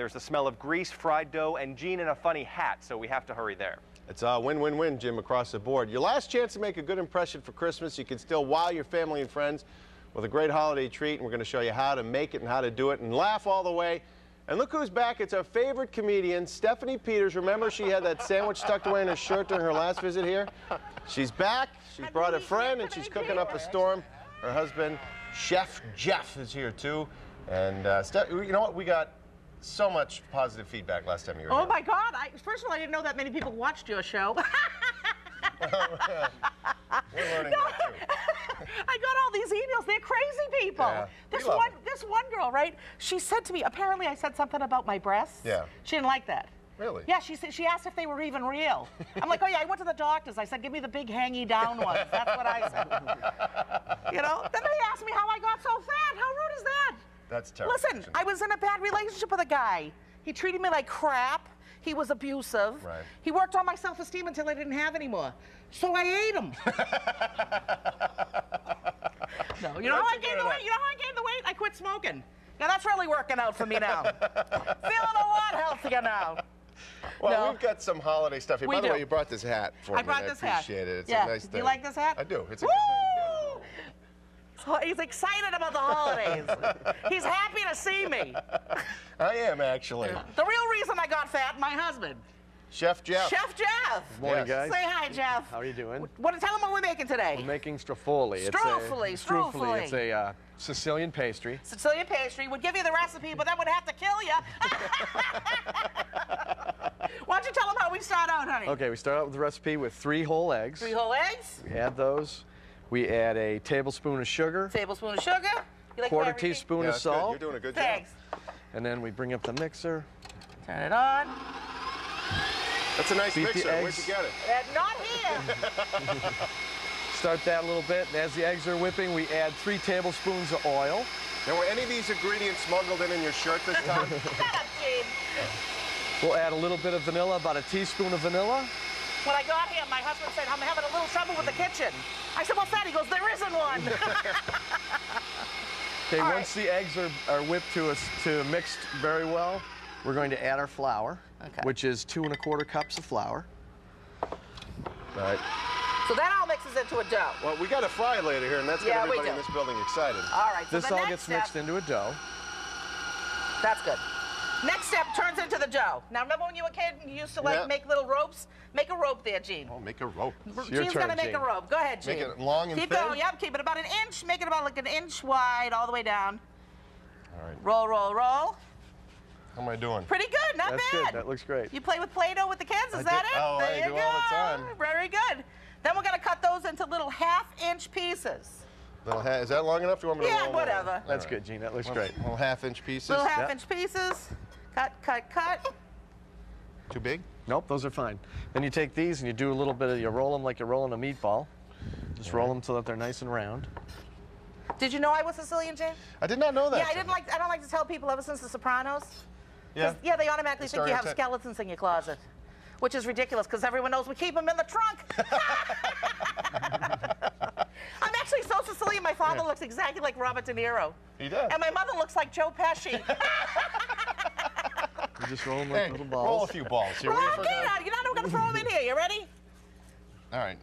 There's the smell of grease, fried dough, and Gene in a funny hat, so we have to hurry there. It's a win-win-win, Jim, across the board. Your last chance to make a good impression for Christmas. You can still wow your family and friends with a great holiday treat, and we're going to show you how to make it and how to do it and laugh all the way. And look who's back. It's our favorite comedian, Stephanie Peters. Remember, she had that sandwich tucked away in her shirt during her last visit here? She's back. She's brought a friend, and she's cooking up a storm. Her husband, Chef Jeff, is here, too. And, Steph, you know what? We got so much positive feedback last time you were here. Oh, my God. First of all, I didn't know that many people watched your show. We're learning that, too. I got all these emails. They're crazy people. Yeah, this one girl, right? She said to me, apparently I said something about my breasts. Yeah. She didn't like that. Really? Yeah, she asked if they were even real. I'm like, oh yeah, I went to the doctors. I said, give me the big hangy down ones. That's what I said. You know? Then they asked me how I got so fat. How rude is that? That's terrible. Listen, I was in a bad relationship with a guy. He treated me like crap. He was abusive. Right. He worked on my self-esteem until I didn't have any more. So I ate him. No, you know how I gained the weight? You know how I gained the weight? I quit smoking. Yeah, that's really working out for me now. Feeling a lot healthier now. Well, we've got some holiday stuff here. By the way, you brought this hat for me. I brought this hat. I appreciate it. It's a nice thing. You like this hat? I do. It's a Woo! good thing. So he's excited about the holidays. He's happy to see me. I am, actually. The real reason I got fat, my husband. Chef Jeff. Chef Jeff. Good morning, guys. Say hi, Jeff. How are you doing? Tell them what we're making today. We're making strofoli. Strofoli. It's a Sicilian pastry. Sicilian pastry. Would give you the recipe, but that would have to kill you. Why don't you tell them how we start out, honey? Okay, we start out with the recipe with 3 whole eggs. 3 whole eggs. We add those. We add a tablespoon of sugar. Tablespoon of sugar. You like quarter teaspoon of salt. You're doing a good Thanks. job. And then we bring up the mixer. Turn it on. That's a nice Beat the mixer. Where'd eggs. you get it? Not here. Start that a little bit. And as the eggs are whipping, we add 3 tablespoons of oil. Now, were any of these ingredients smuggled in your shirt this time? Shut up, Gene. We'll add a little bit of vanilla, about a teaspoon of vanilla. When I got here, my husband said, I'm having a little trouble with the kitchen. I said, what's that? He goes, there isn't one. Okay, once the eggs are whipped to mixed very well, we're going to add our flour, which is 2 1/4 cups of flour. Right. So that all mixes into a dough. Well, we got to fry later here, and that's got everybody in this building excited. All right. So this all gets mixed into a dough. That's good. Next step turns into the dough. Now, remember when you were a kid, you used to make little ropes? Make a rope there, Gene. Oh, make a rope. Gene's going to make a rope. Go ahead, Gene. Make it long and thin? Keep going. Yep, keep it about an inch. Make it about like an inch wide all the way down. All right. Roll, roll, roll. How am I doing? Pretty good. Not That's bad. Good. That looks great. You play with Play-Doh with the kids? Is that it? Oh, there you do go. all the time. Very good. Then we're going to cut those into little 1/2-inch pieces. Is that long enough? Do you want me to roll? Yeah, whatever. That's good, Gene. That looks great. Little 1/2-inch pieces. Little 1/2-inch pieces. Cut, cut, cut. Too big? Nope, those are fine. Then you take these and you do a little bit of, you roll them like you're rolling a meatball. Just roll them so that they're nice and round. Did you know I was Sicilian, Jane? I did not know that. Yeah, I don't like to tell people ever since The Sopranos. Yeah. Yeah, they automatically think you have skeletons in your closet, which is ridiculous because everyone knows we keep them in the trunk. I'm actually so Sicilian. My father looks exactly like Robert De Niro. He does. And my mother looks like Joe Pesci. You just roll them like little balls. Roll a few balls here. Okay, now, you're not going to throw them in here. You ready? All right.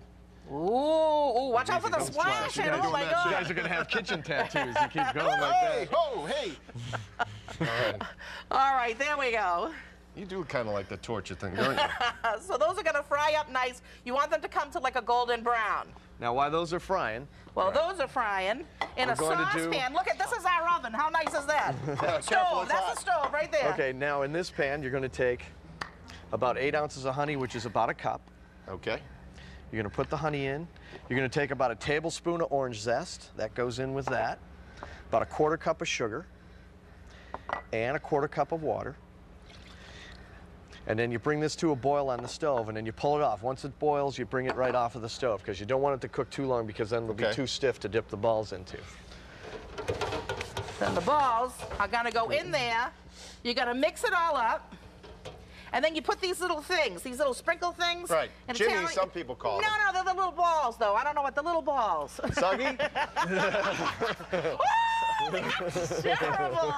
Ooh, watch out for the splashing. Oh, my God. You guys are going to have kitchen tattoos. You keep going like that. Oh, hey. All right. All right, there we go. You do kind of like the torture thing, don't you? So those are going to fry up nice. You want them to come to like a golden brown. Now, while those are frying... Well, those are frying in a saucepan. Look this is our oven. How nice is that? Stove. That's a stove right there. Okay, now in this pan, you're going to take about 8 ounces of honey, which is about a cup. Okay. You're going to put the honey in. You're going to take about a tablespoon of orange zest. That goes in with that. About a 1/4 cup of sugar. And a 1/4 cup of water. And then you bring this to a boil on the stove, and then you pull it off. Once it boils, you bring it right off of the stove, because you don't want it to cook too long, because then it'll be too stiff to dip the balls into. Then the balls are going to go in there. You're going to mix it all up. And then you put these little things, these little sprinkle things. Right. Jimmy, some people call them. No, they're the little balls, though. I don't know what the little balls. Soggy? Oh! That's terrible.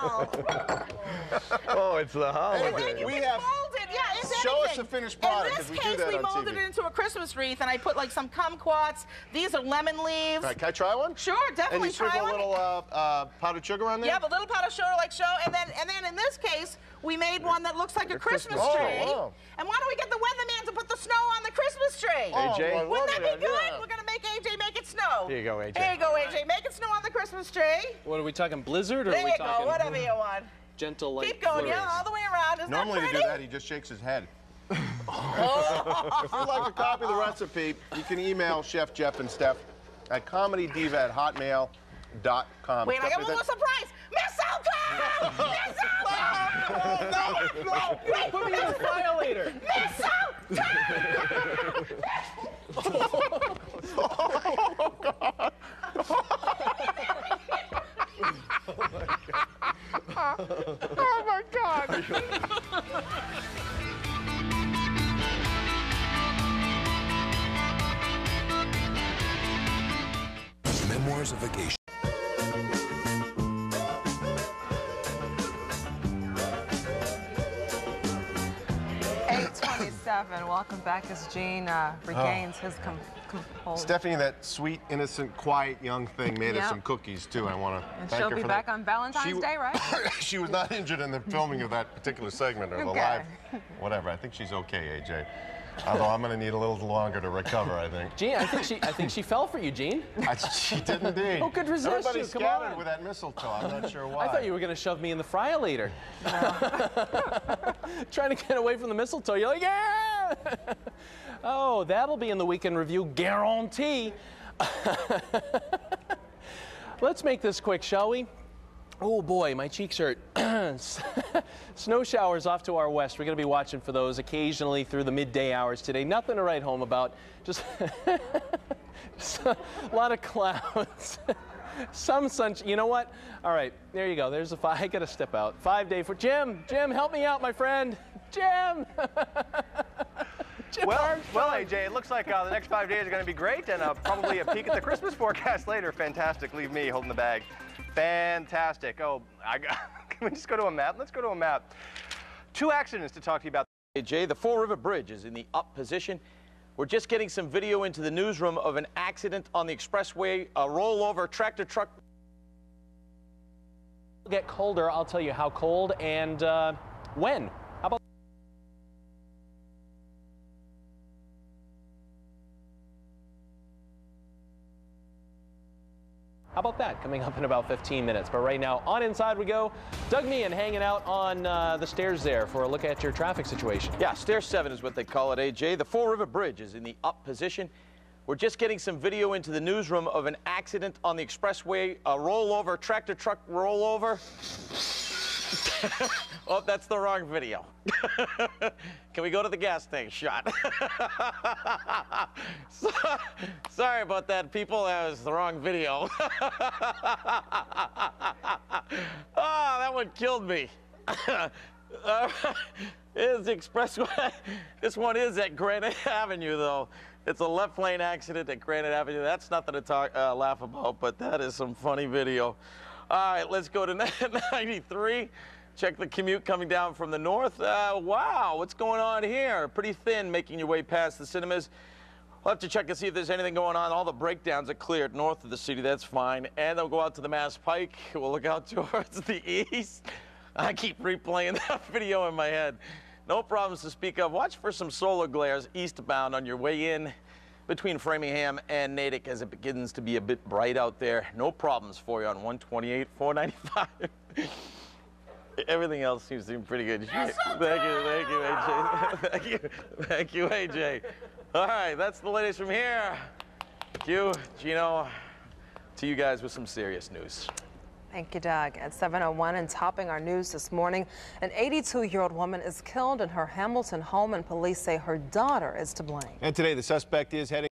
Oh, it's the holiday. And then you We can have- mold it. Yeah, it's Show us anything. the finished product, In 'cause this we do case, that we on molded TV. it into a Christmas wreath, and I put like some kumquats. These are lemon leaves. All right, can I try one? Sure, And definitely you try sprinkle one. a little powdered sugar on there? Yeah, but little powder sugar like so, and then in this case, we made one that looks like a Christmas Christmas tree. tree. Oh, wow. And why don't we get the weatherman to put the snow on the Christmas tree? AJ? I Wouldn't love that be good? yeah. We're gonna make AJ make it snow. Here you go, AJ. Here you go, AJ. Make it snow on the Christmas tree. What are we talking, blizzard, or There are we you go, talking whatever you want. gentle, like Keep going, flurries? yeah, all the way around. Isn't Normally that to pretty? do that, he just shakes his head. If you'd like to copy the recipe, you can email Chef Jeff and Steph at comedydiva@hotmail.com. Wait, I got one more surprise. Mistletoe! Mistletoe! No! Wait, Put me in the violator. mistletoe! Oh my God! Memoirs of Vacation. 8:27. Welcome back as Gene regains his composure. Stephanie, that sweet, innocent, quiet young thing made us Yep. some cookies too. I want to And thank she'll her be for back that. on Valentine's Day, right? She was not injured in the filming of that particular segment or the Okay. live, whatever. I think she's okay, AJ. Although I'm going to need a little longer to recover, I think. Gene, I think she fell for you, Gene. She did indeed. Who could resist Everybody you? Come scattered on. with that mistletoe. I'm not sure why. I thought you were going to shove me in the fry-later. Trying to get away from the mistletoe. You're like, yeah! Oh, that'll be in the Weekend Review, guarantee. Let's make this quick, shall we? Oh boy, my cheeks hurt. Snow showers off to our west. We're going to be watching for those occasionally through the midday hours today. Nothing to write home about. Just a lot of clouds. Some sunshine. You know what? All right, there you go. There's a I got to step out. 5-day for Jim. Jim, help me out, my friend. Jim. Jim Well, Armstrong. AJ, it looks like the next 5 days are going to be great, and probably a peek at the Christmas forecast later. Fantastic. Leave me holding the bag. Fantastic. Oh, can we just go to a map? Let's go to a map. 2 accidents to talk to you about. AJ, the Fall River Bridge is in the up position. We're just getting some video into the newsroom of an accident on the expressway, a rollover tractor truck. It'll get colder. I'll tell you how cold and when. How about that? Coming up in about 15 minutes. But right now, on inside we go. Doug Meehan hanging out on the stairs there for a look at your traffic situation. Yeah, Stair 7 is what they call it, AJ. The Fall River Bridge is in the up position. We're just getting some video into the newsroom of an accident on the expressway, a rollover, tractor truck rollover. Oh, that's the wrong video. Can we go to the gas tank shot? Sorry about that, people. That was the wrong video. Oh, that one killed me. Is the expressway. This one is at Granite Avenue, though. It's a left lane accident at Granite Avenue. That's nothing to laugh about, but that is some funny video. All right, let's go to 93. Check the commute coming down from the north. Wow, what's going on here? Pretty thin, making your way past the cinemas. We'll have to check and see if there's anything going on. All the breakdowns are cleared north of the city. That's fine. And they'll go out to the Mass Pike. We'll look out towards the east. I keep replaying that video in my head. No problems to speak of. Watch for some solar glares eastbound on your way in between Framingham and Natick as it begins to be a bit bright out there. No problems for you on 128, 495. Everything else seems to be pretty good. Thank you, AJ. Thank you, AJ. All right, that's the latest from here. Q, Gino, to you guys with some serious news. Thank you, Doug. At 7:01 and topping our news this morning, an 82-year-old woman is killed in her Hamilton home, and police say her daughter is to blame. And today, the suspect is heading